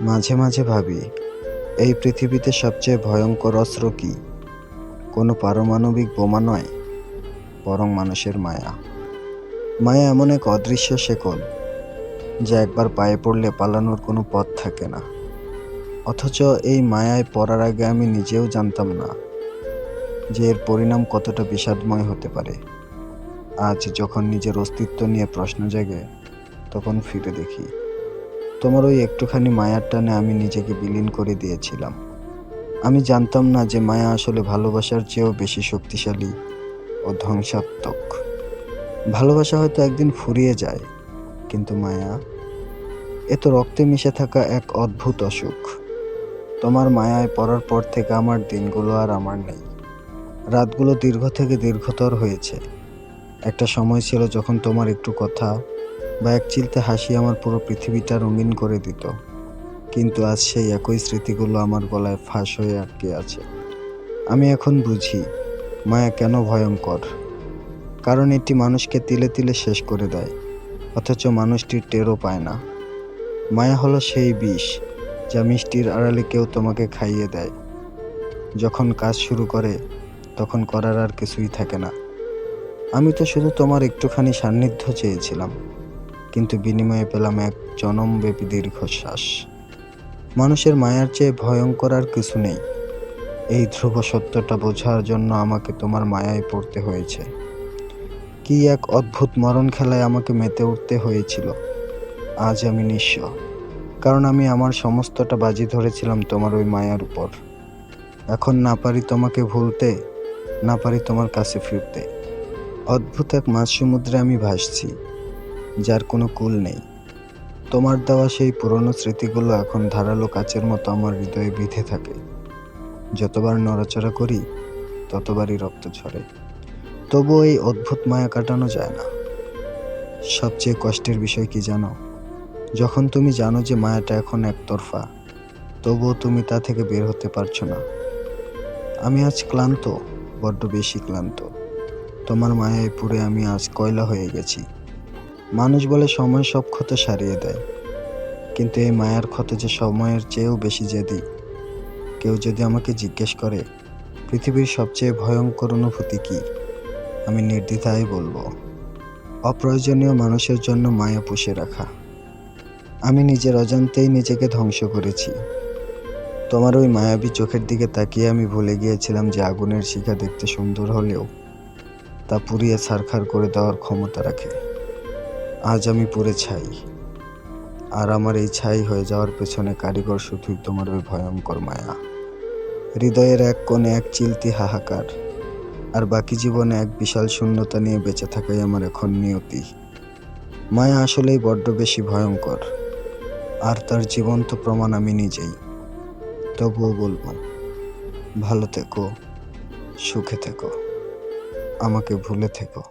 মাঝে মাঝে ভাবি, এই পৃথিবীতে সবচেয়ে ভয়ঙ্কর অস্ত্র কি? কোনো পারমাণবিক বোমা নয়, বরং মানুষের মায়া। মায়া এমন এক অদৃশ্য শেকল, যা একবার পায়ে পড়লে পালানোর কোনো পথ থাকে না। অথচ এই মায়ায় পড়ার আগে আমি নিজেও জানতাম না যে এর পরিণাম কতটা বিষাদময় হতে পারে। আজ যখন নিজের অস্তিত্ব নিয়ে প্রশ্ন জাগে, তখন ফিরে দেখি তোমার ওই একটুখানি মায়ার টানে আমি নিজেকে বিলীন করে দিয়েছিলাম। আমি জানতাম না যে মায়া আসলে ভালোবাসার চেয়েও বেশি শক্তিশালী ও ধ্বংসাত্মক। ভালোবাসা হয়তো একদিন ফুরিয়ে যায়, কিন্তু মায়া এ তো রক্তে মিশে থাকা এক অদ্ভুত অসুখ। তোমার মায়ায় পড়ার পর থেকে আমার দিনগুলো আর আমার নেই। রাতগুলো দীর্ঘ থেকে দীর্ঘতর হয়েছে। একটা সময় ছিল যখন তোমার একটু কথা বা এক চিলতে হাসি আমার পুরো পৃথিবীটা রঙিন করে দিত। কিন্তু আজ সেই একই স্মৃতিগুলো আমার গলায় ফাঁস হয়ে আটকে আছে। আমি এখন বুঝি মায়া কেন ভয়ঙ্কর। কারণ এটি মানুষকে তিলে তিলে শেষ করে দেয়, অথচ মানুষটির টেরও পায় না। মায়া হলো সেই বিষ, যা মিষ্টির আড়ালে কেউ তোমাকে খাইয়ে দেয়। যখন কাজ শুরু করে, তখন করার আর কিছুই থাকে না। আমি তো শুধু তোমার একটুখানি সান্নিধ্য চেয়েছিলাম, কিন্তু বিনিময়ে পেলাম এক জনমব্যাপী দীর্ঘশ্বাস। মানুষের মায়ার চেয়ে ভয়ঙ্কর আর কিছু নেই। এই ধ্রুব সত্যটা বোঝার জন্য আমাকে তোমার মায়ায় পড়তে হয়েছে। কি এক অদ্ভুত মরণ খেলায় আমাকে মেতে উঠতে হয়েছিল। আজ আমি নিঃস্ব, কারণ আমি আমার সমস্তটা বাজি ধরেছিলাম তোমার ওই মায়ার উপর। এখন না পারি তোমাকে ভুলতে, না পারি তোমার কাছে ফিরতে। অদ্ভুত এক মাঝ সমুদ্রে আমি ভাসছি, যার কোনো কূল নেই। তোমার দেওয়া সেই পুরনো স্মৃতিগুলো এখন ধারালো কাচের মতো আমার হৃদয়ে বিঁধে থাকে। যতবার নড়াচড়া করি, ততবারই রক্ত ঝরে। তবুও এই অদ্ভুত মায়া কাটানো যায় না। সবচেয়ে কষ্টের বিষয় কি জানো? যখন তুমি জানো যে মায়াটা এখন একতরফা, তবুও তুমি তা থেকে বের হতে পারছো না। আমি আজ ক্লান্ত, বড্ড বেশি ক্লান্ত। তোমার মায়ায় পুড়ে আমি আজ কয়লা হয়ে গেছি। মানুষ বলে সময় সব ক্ষত সারিয়ে দেয়, কিন্তু এই মায়ার ক্ষত যে সময়ের চেয়েও বেশি জেদি। কেউ যদি আমাকে জিজ্ঞেস করে পৃথিবীর সবচেয়ে ভয়ঙ্কর অনুভূতি কি, আমি নির্দ্বিধায় বলবো, অপ্রয়োজনীয় মানুষের জন্য মায়া পুষে রাখা। আমি নিজের অজান্তেই নিজেকে ধ্বংস করেছি। তোমার ওই মায়াবী চোখের দিকে তাকিয়ে আমি ভুলে গিয়েছিলাম যে আগুনের শিখা দেখতে সুন্দর হলেও তা পুড়িয়ে ছারখার করে দেওয়ার ক্ষমতা রাখে। আজ আমি পুড়ে ছাই, আর আমার এই ছাই হয়ে যাওয়ার পেছনে কারিগর শুধুই তোমার ওই ভয়ঙ্কর মায়া। হৃদয়ের এক কোণে এক চিলতি হাহাকার, আর বাকি জীবনে এক বিশাল শূন্যতা নিয়ে বেঁচে থাকাই আমার এখন নিয়তি। মায়া আসলেই বড্ড বেশি ভয়ঙ্কর, আর তার জীবন্ত প্রমাণ আমি নিজেই। তবুও বলবো, ভালো থেকো, সুখে থেকো, আমাকে ভুলে থেকো।